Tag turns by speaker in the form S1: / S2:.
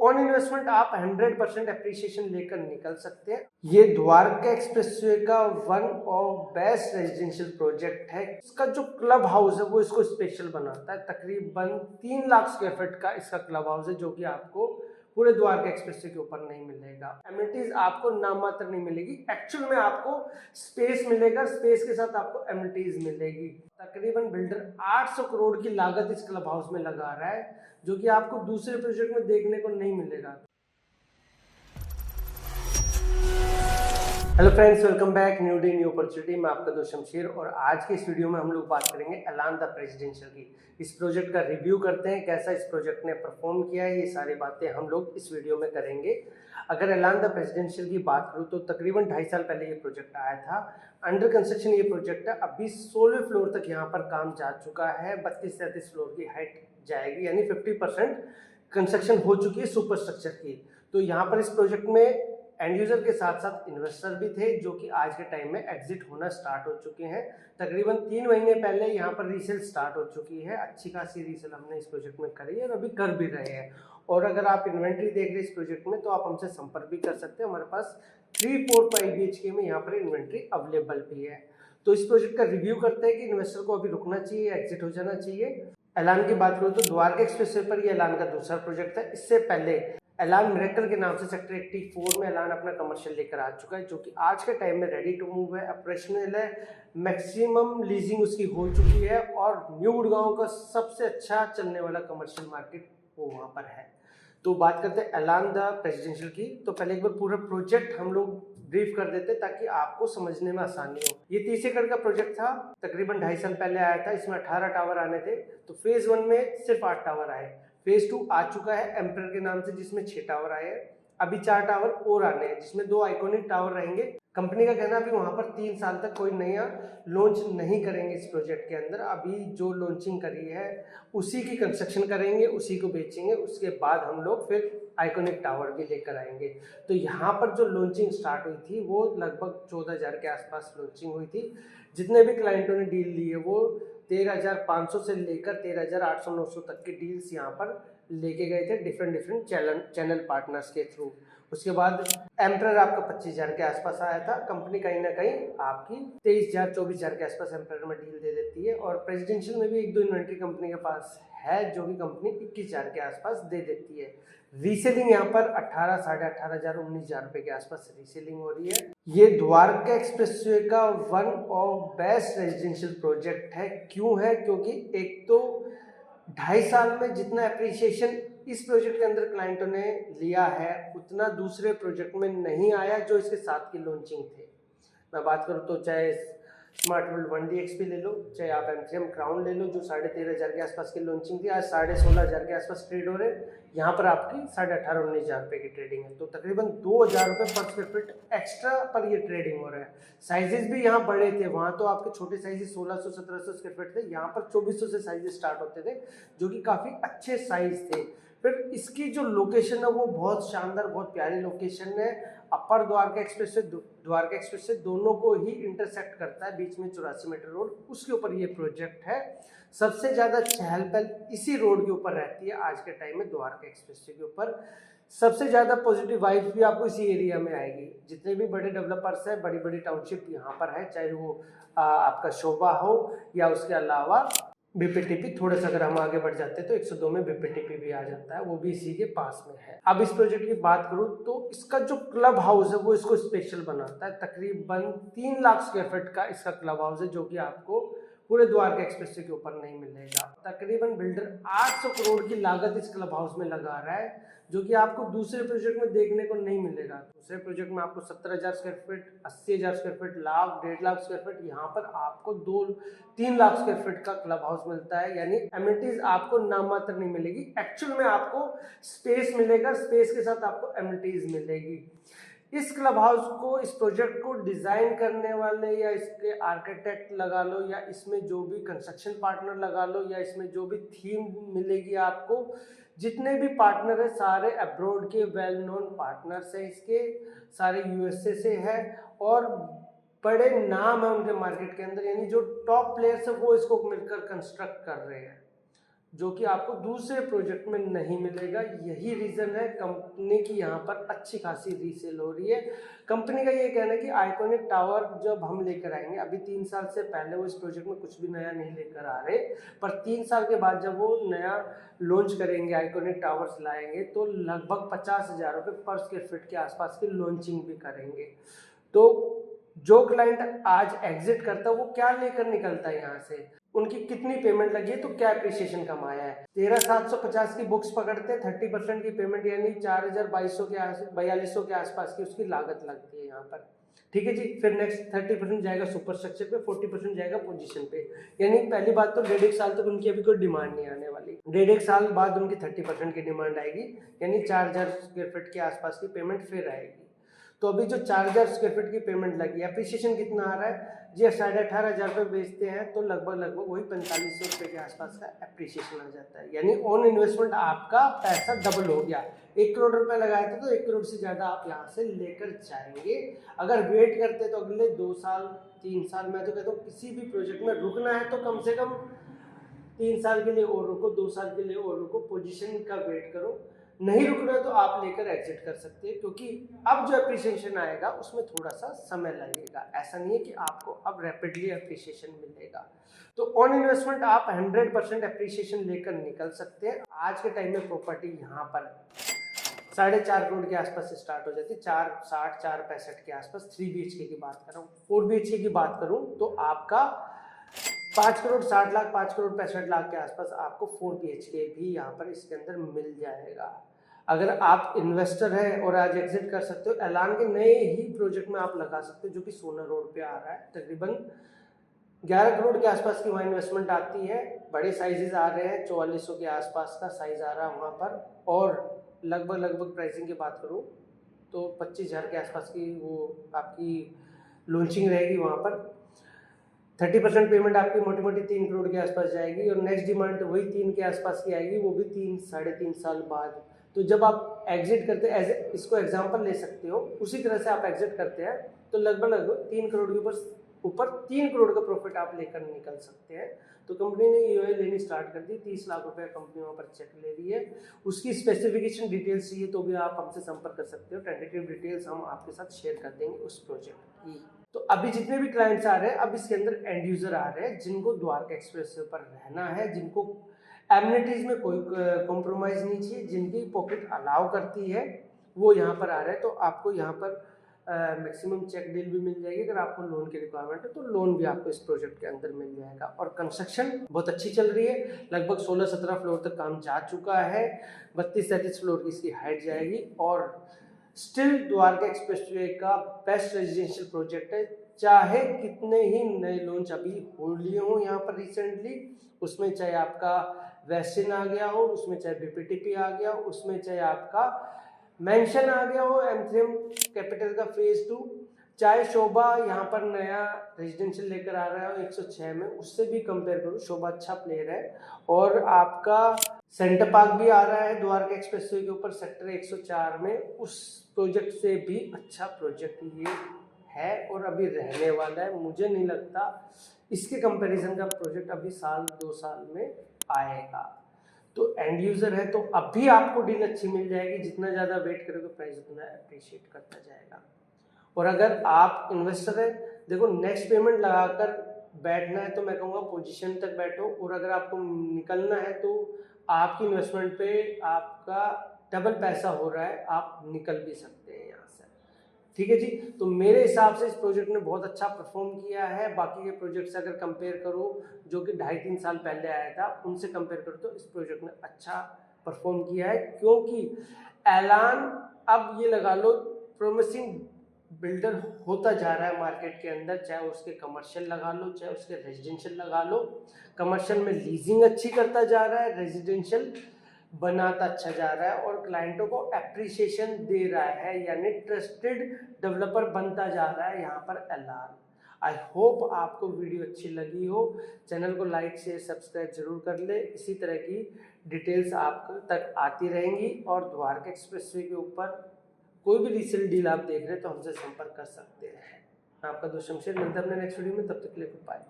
S1: On investment आप 100% appreciation लेकर निकल सकते हैं। ये द्वारका एक्सप्रेसवे का one of best residential project है। इसका जो क्लब हाउस है वो इसको स्पेशल बनाता है। तकरीबन 3 लाख स्क्वायर फीट का इसका क्लब हाउस है, जो कि आपको पूरे द्वारका एक्सप्रेसवे के ऊपर नहीं मिलेगा। एमिनिटीज आपको नाम मात्र नहीं मिलेगी, एक्चुअल में आपको स्पेस मिलेगा, स्पेस के साथ आपको एमिनिटीज मिलेगी। तकरीबन बिल्डर 800 करोड़ की लागत इस क्लब हाउस में लगा रहा है, जो कि आपको दूसरे प्रोजेक्ट में देखने को नहीं मिलेगा। Hello friends, welcome back new day new opportunity. मैं आपका दोस्त शमशेर और आज के इस वीडियो में हम लोग बात करेंगे एलान द प्रेसिडेंशियल की। इस प्रोजेक्ट का रिव्यू करते हैं, कैसा इस प्रोजेक्ट ने परफॉर्म किया है, ये सारी बातें हम लोग इस वीडियो में करेंगे। अगर एलान द प्रेसिडेंशियल की बात करूँ तो तकरीबन 2.5 साल पहले ये प्रोजेक्ट आया था। अंडर कंस्ट्रक्शन ये प्रोजेक्ट है, अभी 16 फ्लोर तक यहाँ पर काम जा चुका है। 32-33 फ्लोर की हाइट जाएगी, यानी 50% कंस्ट्रक्शन हो चुकी है सुपर स्ट्रक्चर की। तो यहाँ पर इस प्रोजेक्ट में एंड यूजर के साथ साथ इन्वेस्टर भी थे, जो कि आज के टाइम में एग्जिट होना स्टार्ट हो चुके हैं। तकरीबन 3 महीने पहले यहाँ पर रीसेल स्टार्ट हो चुकी है। अच्छी खासी रीसेल हमने इस प्रोजेक्ट में करी है और अभी कर भी रहे हैं। और अगर आप इन्वेंट्री देख रहे हैं इस प्रोजेक्ट में तो आप हमसे संपर्क भी कर सकते हैं। हमारे पास 3-4-5 BHK में यहाँ पर इन्वेंट्री अवेलेबल भी है। तो इस प्रोजेक्ट का रिव्यू करते हैं कि इन्वेस्टर को अभी रुकना चाहिए, एग्जिट हो जाना चाहिए। एलान की बात करूँ तो द्वारका एक्सप्रेसवे पर ये एलान का दूसरा प्रोजेक्ट है। इससे पहले एलान मिरेकल के नाम से सेक्टर 84 में एलान अपना कमर्शियल लेकर आ चुका है, जो कि आज के टाइम में रेडी टू मूव है, ऑपरेशनल है, मैक्सिमम लीजिंग उसकी हो चुकी है और न्यू गुड़गांव का सबसे अच्छा चलने वाला कमर्शियल मार्केट वो वहाँ पर है। तो बात करते हैं एलान द प्रेसिडेंशियल की। तो पहले एक बार पूरा प्रोजेक्ट हम लोग ब्रीफ कर देते ताकि आपको समझने में आसानी हो। ये 30 एकड़ का प्रोजेक्ट था, तकरीबन 2.5 साल पहले आया था। इसमें 18 टावर आने थे, तो फेज 1 में सिर्फ 8 टावर आए। फेज 2 आ चुका है एम्परर के नाम से, जिसमें 6 टावर आए हैं। अभी 4 टावर और आने हैं, जिसमें 2 आइकॉनिक टावर रहेंगे। कंपनी का कहना अभी वहां पर 3 साल तक कोई नया लॉन्च नहीं करेंगे इस प्रोजेक्ट के अंदर। अभी जो लॉन्चिंग करी है उसी की कंस्ट्रक्शन करेंगे, उसी को बेचेंगे। उसके बाद हम लोग फिर आइकॉनिक टावर भी लेकर आएंगे। तो यहाँ पर जो लॉन्चिंग स्टार्ट हुई थी वो लगभग 14,000 के आसपास लॉन्चिंग हुई थी। जितने भी क्लाइंटों ने डील ली है वो 13,500 से लेकर 13,800-900 तक की डील्स यहाँ पर लेके गए थे डिफरेंट चैनल पार्टनर्स के थ्रू। उसके बाद एम्परर आपका 25,000 के आसपास आया था। कंपनी कहीं ना कहीं आपकी 23,000-24,000 के आसपास एम्परर में डील दे देती है। और प्रेसिडेंशियल में भी 1-2 इन्वेंट्री कंपनी के पास है, जो कि कंपनी 21,000 के आसपास दे देती है। रीसेलिंग यहाँ पर 18, 18,500, 19,000 रुपए के आसपास रीसेलिंग हो रही है। ये द्वारका एक्सप्रेसवे का one of best residential project है। क्यों है? क्योंकि एक तो 2.5 साल में जितना एप्रिसिएशन इस प्रोजेक्ट के अंदर क्लाइंटों ने लिया है उतना दूसरे प्रोजेक्ट में नहीं आया जो इसके साथ की लॉन्चिंग थे। मैं बात करूँ तो चाहे स्मार्ट वर्ल्ड 1DXP ले लो, चाहे आप एमसीएम क्राउन ले लो, जो 13,500 के आसपास की लॉन्चिंग थी, आज 16,500 के आसपास ट्रेड हो रहे हैं। यहाँ पर आपकी 18,500-19,000 रुपये की ट्रेडिंग है। तो तकरीबन 2,000 रुपये पर स्क्वायर फीट एक्स्ट्रा पर ये ट्रेडिंग हो रहा है। साइजेस भी यहाँ बड़े थे, वहाँ तो आपके छोटे साइजेस 1600-1700 स्क्वायर फीट थे, यहाँ पर 2400 से साइजेस स्टार्ट होते थे, जो कि काफ़ी अच्छे साइज थे। फिर इसकी जो लोकेशन है वो बहुत शानदार, बहुत प्यारी लोकेशन है। अपर द्वारका एक्सप्रेस से द्वारका एक्सप्रेस से दोनों को ही इंटरसेक्ट करता है, बीच में 84 मीटर रोड, उसके ऊपर ये प्रोजेक्ट है। सबसे ज़्यादा चहल पहल इसी रोड के ऊपर रहती है आज के टाइम में, द्वारका एक्सप्रेस के ऊपर। सबसे ज़्यादा पॉजिटिव वाइब्स भी आपको इसी एरिया में आएगी। जितने भी बड़े डेवलपर्स हैं, बड़ी बड़ी टाउनशिप यहाँ पर है, चाहे वो आपका शोभा हो या उसके अलावा बीपीटीपी। थोड़ा सा अगर हम आगे बढ़ जाते हैं तो 102 में बीपीटीपी भी आ जाता है, वो भी इसी के पास में है। अब इस प्रोजेक्ट की बात करूं तो इसका जो क्लब हाउस है वो इसको स्पेशल बनाता है। तकरीबन 3 लाख स्क्वायर फीट का इसका क्लब हाउस है, जो कि आपको पूरे द्वारका एक्सप्रेस के ऊपर नहीं मिलेगा। तकरीबन बिल्डर 800 करोड़ की लागत इस क्लब हाउस में लगा रहा है, जो कि आपको दूसरे प्रोजेक्ट में देखने को नहीं मिलेगा। दूसरे प्रोजेक्ट में आपको 70,000 square feet, 80,000 square feet, lakh 1.5 lakh square feet, यहाँ पर आपको 2-3 लाख स्क्वायर फीट का क्लब हाउस मिलता है। यानी एमिनिटीज आपको नाम मात्र नहीं मिलेगी, एक्चुअल में आपको स्पेस मिलेगा, स्पेस के साथ आपको एमिनिटीज मिलेगी। इस क्लब हाउस को, इस प्रोजेक्ट को डिजाइन करने वाले या इसके आर्किटेक्ट लगा लो, या इसमें जो भी कंस्ट्रक्शन पार्टनर लगा लो, या इसमें जो भी थीम मिलेगी आपको, जितने भी पार्टनर है सारे अब्रॉड के वेल नोन पार्टनर्स हैं। इसके सारे यूएसए से है और बड़े नाम है उनके मार्केट के अंदर, यानी जो टॉप प्लेयर्स है वो इसको मिलकर कंस्ट्रक्ट कर रहे हैं। जो कि आपको दूसरे प्रोजेक्ट में नहीं मिलेगा। यही रीज़न है कंपनी की यहाँ पर अच्छी खासी रीसेल हो रही है। कंपनी का ये कहना है कि आइकॉनिक टावर जब हम लेकर आएंगे, अभी 3 साल से पहले वो इस प्रोजेक्ट में कुछ भी नया नहीं लेकर आ रहे, पर 3 साल के बाद जब वो नया लॉन्च करेंगे, आइकॉनिक टावर्स लाएंगे, तो लगभग 50,000 रुपये पर स्क्वायर फीट के आसपास की लॉन्चिंग भी करेंगे। तो जो क्लाइंट आज एग्जिट करता है वो क्या लेकर निकलता है यहाँ से, उनकी कितनी पेमेंट लगी है, तो क्या एप्रिसिएशन कमाया है। 13,750 की बुक्स पकड़ते हैं, 30% की पेमेंट यानी 4,200 के आसपास की उसकी लागत लगती है यहाँ पर। ठीक है जी। फिर नेक्स्ट 30% जाएगा सुपर स्ट्रक्चर पे, 40% जाएगा पोजीशन पे। यानी पहली बात तो 1.5 साल तक उनकी अभी कोई डिमांड नहीं आने वाली। 1.5 साल बाद उनकी 30% की डिमांड आएगी, यानी 4,000 स्क्वायर फीट के आसपास की पेमेंट फिर आएगी। तो अभी जो 4,000 स्क्वायर फीट की पेमेंट लगी, एप्रिसिएशन कितना आ रहा है जी, 18,500 रुपये बेचते हैं तो लगभग वही 4500 रुपये के आसपास का एप्रिसिएशन आ जाता है। यानी ऑन इन्वेस्टमेंट आपका पैसा डबल हो गया। 1 करोड़ रुपए लगाए थे तो 1 करोड़ से ज़्यादा आप यहाँ से लेकर जाएंगे। अगर वेट करते तो अगले 2 साल 3 साल, मैं तो कहता हूँ किसी भी प्रोजेक्ट में रुकना है तो कम से कम 3 साल के लिए और रुको, 2 साल के लिए और रुको, पोजीशन का वेट करो। नहीं रुक रहे तो आप लेकर एग्जिट कर सकते हैं, क्योंकि अब जो एप्रिसिएशन आएगा उसमें थोड़ा सा समय लगेगा। ऐसा नहीं है कि आपको अब रैपिडली एप्रिसिएशन मिलेगा। तो ऑन इन्वेस्टमेंट आप 100% एप्रिसिएशन लेकर निकल सकते हैं। आज के टाइम में प्रॉपर्टी यहाँ पर 4.5 करोड़ के आसपास से स्टार्ट हो जाती है, 460 465 के आसपास। 3 BHK की बात कर रहा हूँ। 4 BHK की बात करूँ तो आपका 5 करोड़ 60 लाख 5 करोड़ 65 लाख के आसपास आपको 4 BHK भी यहाँ पर इसके अंदर मिल जाएगा। अगर आप इन्वेस्टर हैं और आज एग्जिट कर सकते हो, ऐलान के नए ही प्रोजेक्ट में आप लगा सकते हो, जो कि सोना रोड पे आ रहा है। तकरीबन 11 करोड़ के आसपास की वहाँ इन्वेस्टमेंट आती है। बड़े साइजेस आ रहे हैं, 4400 के आसपास का साइज आ रहा है वहाँ पर। और लगभग प्राइसिंग की बात करूँ तो 25,000 के आसपास की वो आपकी लॉन्चिंग रहेगी वहाँ पर। 30% पेमेंट आपकी मोटी मोटी 3 करोड़ के आसपास जाएगी, और नेक्स्ट डिमांड वही 3 के आसपास की आएगी, वो भी 3 साढ़े 3 साल बाद। तो जब आप एग्जिट करते हैं, इसको एग्जांपल ले सकते हो, उसी तरह से आप एग्जिट करते हैं तो लगभग 3 करोड़ के ऊपर 3 करोड़ का प्रॉफिट आप लेकर निकल सकते हैं। तो कंपनी ने EOI लेनी स्टार्ट कर दी। 30 लाख रुपए कंपनी वहाँ पर चेक ले रही है। उसकी स्पेसिफिकेशन डिटेल्स चाहिए तो भी आप हमसे संपर्क कर सकते हो। टेंटेटिव डिटेल्स हम आपके साथ शेयर कर देंगे उस प्रोजेक्ट की। तो अभी जितने भी क्लाइंट्स आ रहे हैं, अब इसके अंदर एंड यूजर आ रहे हैं जिनको द्वारका एक्सप्रेस पर रहना है, जिनको एमिनिटीज में कोई कॉम्प्रोमाइज नहीं चाहिए, जिनकी पॉकेट अलाउ करती है, वो यहाँ पर आ रहे हैं। तो आपको यहाँ पर मैक्सिमम चेक डील भी मिल जाएगी। अगर आपको लोन की रिक्वायरमेंट है तो लोन भी आपको इस प्रोजेक्ट के अंदर मिल जाएगा। और कंस्ट्रक्शन बहुत अच्छी चल रही है, लगभग 16-17 फ्लोर तक काम जा चुका है। 32-33 फ्लोर की इसकी हाइट जाएगी, और स्टिल द्वारका एक्सप्रेसवे का बेस्ट रेजिडेंशियल प्रोजेक्ट है। चाहे कितने ही नए लॉन्च अभी हो लिए हों यहाँ पर रिसेंटली, उसमें चाहे आपका वेस्टिन आ गया हो, उसमें चाहे BPTP आ गया हो, उसमें चाहे आपका मेंशन आ गया हो M3M कैपिटल का फेज 2, चाहे शोभा यहाँ पर नया रेजिडेंशियल लेकर आ रहा है 106 में, उससे भी कंपेयर करूँ शोभा अच्छा प्लेयर है। और आपका सेंटर पार्क भी आ रहा है द्वारका एक्सप्रेसवे के ऊपर सेक्टर 104 में, उस प्रोजेक्ट से भी अच्छा प्रोजेक्ट ये है और अभी रहने वाला है। मुझे नहीं लगता इसके कंपैरिजन का प्रोजेक्ट अभी 1-2 साल में आएगा। तो एंड यूजर है तो अभी आपको डील अच्छी मिल जाएगी। जितना ज़्यादा वेट करोगे प्राइस उतना अप्रिशिएट करता जाएगा। और अगर आप इन्वेस्टर है, देखो नेक्स्ट पेमेंट लगाकर बैठना है तो मैं कहूँगा पोजीशन तक बैठो, और अगर आपको निकलना है तो आपकी इन्वेस्टमेंट पे आपका डबल पैसा हो रहा है, आप निकल भी सकते हैं यहाँ से। ठीक है जी। तो मेरे हिसाब से इस प्रोजेक्ट ने बहुत अच्छा परफॉर्म किया है। बाकी के प्रोजेक्ट से अगर कंपेयर करो जो कि 2.5-3 साल पहले आया था, उनसे कंपेयर करो तो इस प्रोजेक्ट ने अच्छा परफॉर्म किया है, क्योंकि ऐलान अब ये लगा लो प्रोमिसिंग बिल्डर होता जा रहा है मार्केट के अंदर। चाहे उसके कमर्शियल लगा लो, चाहे उसके रेजिडेंशियल लगा लो। कमर्शियल में लीजिंग अच्छी करता जा रहा है, रेजिडेंशियल बनाता अच्छा जा रहा है, और क्लाइंटों को एप्रिसिएशन दे रहा है, यानी ट्रस्टेड डेवलपर बनता जा रहा है यहाँ पर ऐलान। आई होप आपको वीडियो अच्छी लगी हो। चैनल को लाइक शेयर सब्सक्राइब जरूर कर ले। इसी तरह की डिटेल्स आप तक आती रहेंगी। और द्वारका एक्सप्रेसवे के ऊपर कोई भी रीसेल डील आप देख रहे हैं तो हमसे संपर्क कर सकते हैं। आपका दोस्त शमशेर, मिलता है अपने नेक्स्ट वीडियो में। तब तक के लिए गुड बाय।